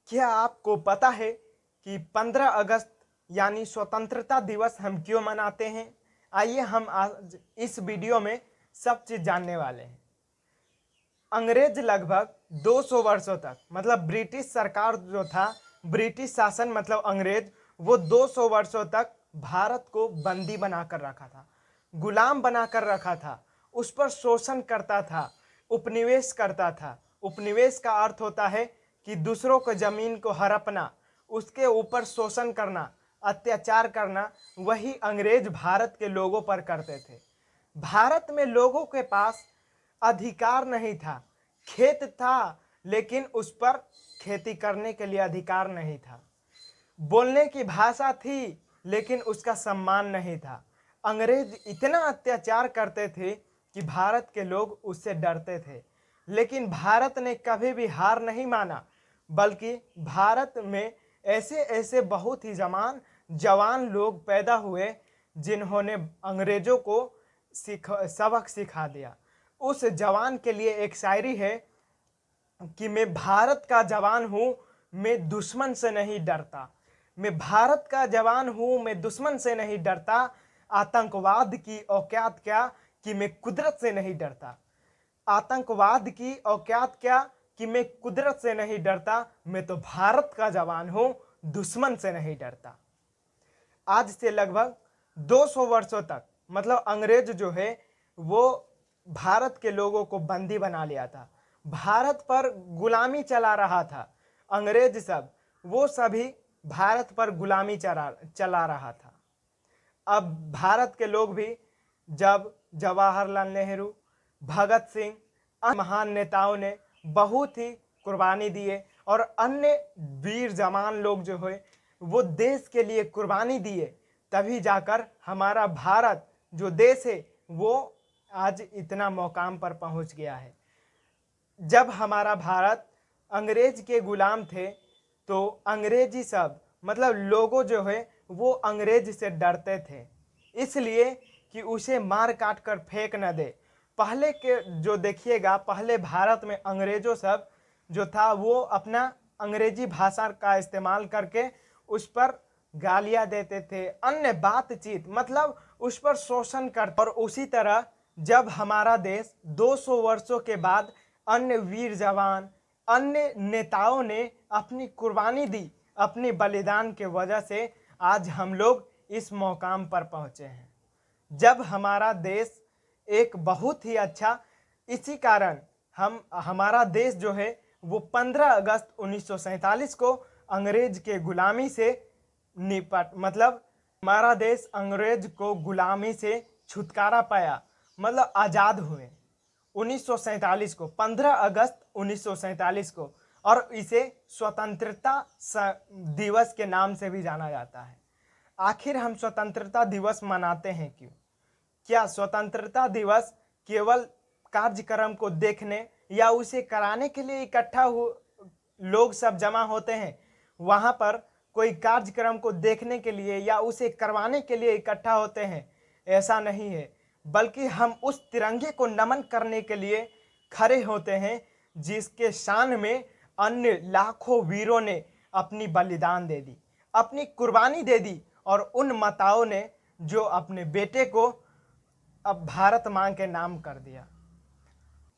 क्या आपको पता है कि 15 अगस्त यानी स्वतंत्रता दिवस हम क्यों मनाते हैं? आइए हम आज इस वीडियो में सब चीज़ जानने वाले हैं। अंग्रेज लगभग 200 वर्षों तक मतलब ब्रिटिश सरकार जो था, ब्रिटिश शासन मतलब अंग्रेज, वो 200 वर्षों तक भारत को बंदी बनाकर रखा था, गुलाम बनाकर रखा था, उस पर शोषण करता था, उपनिवेश करता था। उपनिवेश का अर्थ होता है कि दूसरों को जमीन को हड़पना, उसके ऊपर शोषण करना, अत्याचार करना, वही अंग्रेज भारत के लोगों पर करते थे। भारत में लोगों के पास अधिकार नहीं था, खेत था लेकिन उस पर खेती करने के लिए अधिकार नहीं था, बोलने की भाषा थी लेकिन उसका सम्मान नहीं था। अंग्रेज इतना अत्याचार करते थे कि भारत के लोग उससे डरते थे, लेकिन भारत ने कभी भी हार नहीं माना, बल्कि भारत में ऐसे ऐसे बहुत ही जवान लोग पैदा हुए जिन्होंने अंग्रेजों को सबक सिखा दिया। उस जवान के लिए एक शायरी है कि मैं भारत का जवान हूँ, मैं दुश्मन से नहीं डरता। मैं भारत का जवान हूँ, मैं दुश्मन से नहीं डरता। आतंकवाद की औकात क्या कि मैं कुदरत से नहीं डरता। आतंकवाद की औकात क्या कि मैं कुदरत से नहीं डरता। मैं तो भारत का जवान हूँ, दुश्मन से नहीं डरता। आज से लगभग 200 वर्षों तक मतलब अंग्रेज जो है वो भारत के लोगों को बंदी बना लिया था, भारत पर गुलामी चला रहा था। अंग्रेज सब वो सभी भारत पर गुलामी चला रहा था। अब भारत के लोग भी जब जवाहरलाल नेहरू, भगत सिंह, अन्य महान नेताओं ने बहुत ही कुर्बानी दिए और अन्य वीर जवान लोग जो है वो देश के लिए कुर्बानी दिए, तभी जाकर हमारा भारत जो देश है वो आज इतना मुकाम पर पहुंच गया है। जब हमारा भारत अंग्रेज के गुलाम थे तो अंग्रेजी सब मतलब लोगों जो है वो अंग्रेज से डरते थे, इसलिए कि उसे मार काट कर फेंक न दे। पहले के जो देखिएगा, पहले भारत में अंग्रेजों सब जो था वो अपना अंग्रेजी भाषा का इस्तेमाल करके उस पर गालियां देते थे, अन्य बातचीत मतलब उस पर शोषण करते। और उसी तरह जब हमारा देश 200 वर्षों के बाद अन्य वीर जवान, अन्य नेताओं ने अपनी कुर्बानी दी, अपनी बलिदान के वजह से आज हम लोग इस मुकाम पर पहुंचे हैं। जब हमारा देश एक बहुत ही अच्छा, इसी कारण हमारा देश जो है वो 15 अगस्त 1947 को अंग्रेज के गुलामी से निपट मतलब हमारा देश अंग्रेज को गुलामी से छुटकारा पाया, मतलब आज़ाद हुए 1947 को, 15 अगस्त 1947 को। और इसे स्वतंत्रता दिवस के नाम से भी जाना जाता है। आखिर हम स्वतंत्रता दिवस मनाते हैं क्यों? क्या स्वतंत्रता दिवस केवल कार्यक्रम को देखने या उसे कराने के लिए इकट्ठा हो लोग सब जमा होते हैं? वहां पर कोई कार्यक्रम को देखने के लिए या उसे करवाने के लिए इकट्ठा होते हैं? ऐसा नहीं है, बल्कि हम उस तिरंगे को नमन करने के लिए खड़े होते हैं जिसके शान में अन्य लाखों वीरों ने अपनी बलिदान दे दी, अपनी कुर्बानी दे दी, और उन माताओं ने जो अपने बेटे को अब भारत मां के नाम कर दिया।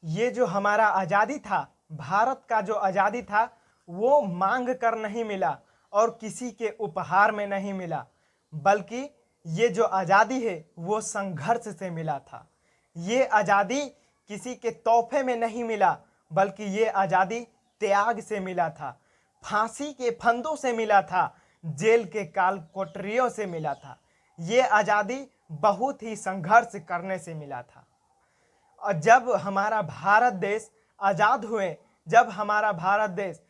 ये जो हमारा आज़ादी था, भारत का जो आज़ादी था, वो मांग कर नहीं मिला और किसी के उपहार में नहीं मिला, बल्कि ये जो आज़ादी है वो संघर्ष से मिला था। ये आज़ादी किसी के तोहफे में नहीं मिला, बल्कि ये आज़ादी त्याग से मिला था, फांसी के फंदों से मिला था, जेल के काल कोठरियों से मिला था। ये आज़ादी बहुत ही संघर्ष करने से मिला था। और जब हमारा भारत देश आज़ाद हुए, जब हमारा भारत देश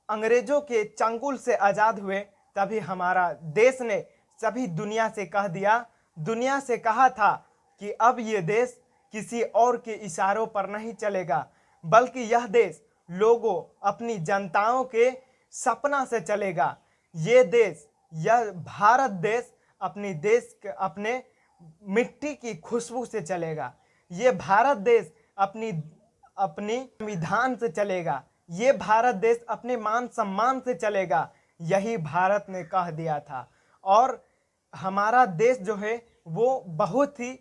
अंग्रेजों के चंगुल से आज़ाद हुए, तभी हमारा देश ने सभी दुनिया से कह दिया, दुनिया से कहा था कि अब ये देश किसी और के इशारों पर नहीं चलेगा, बल्कि यह देश लोगों, अपनी जनताओं के सपना से चलेगा। ये देश, यह भारत देश अपने मिट्टी की खुशबू से चलेगा। ये भारत देश अपनी अपनी संविधान से चलेगा। ये भारत देश अपने मान सम्मान से चलेगा, यही भारत ने कह दिया था। और हमारा देश जो है वो बहुत ही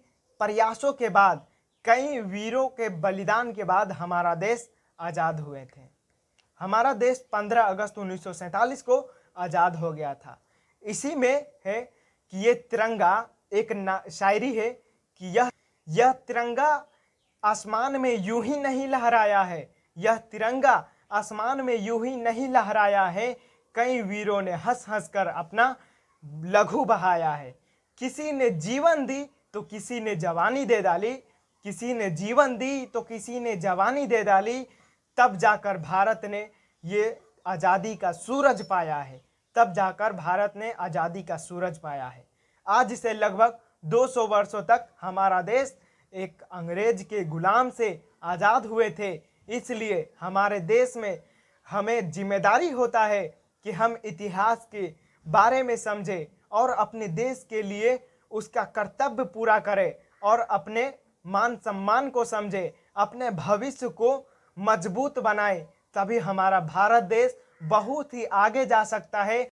प्रयासों के बाद, कई वीरों के बलिदान के बाद हमारा देश आज़ाद हुए थे। हमारा देश 15 अगस्त 1947 को आज़ाद हो गया था। इसी में है कि ये तिरंगा, एक शायरी है कि यह तिरंगा आसमान में यूं ही नहीं लहराया है, यह तिरंगा आसमान में यूं ही नहीं लहराया है, कई वीरों ने हंस हंस कर अपना लघु बहाया है। किसी ने जीवन दी तो किसी ने जवानी दे डाली, किसी ने जीवन दी तो किसी ने जवानी दे डाली, तब जाकर भारत ने ये आज़ादी का सूरज पाया है, तब जाकर भारत ने आज़ादी का सूरज पाया है। आज से लगभग 200 वर्षों तक हमारा देश एक अंग्रेज के गुलाम से आज़ाद हुए थे। इसलिए हमारे देश में हमें जिम्मेदारी होता है कि हम इतिहास के बारे में समझें और अपने देश के लिए उसका कर्तव्य पूरा करें और अपने मान सम्मान को समझें, अपने भविष्य को मजबूत बनाएं। तभी हमारा भारत देश बहुत ही आगे जा सकता है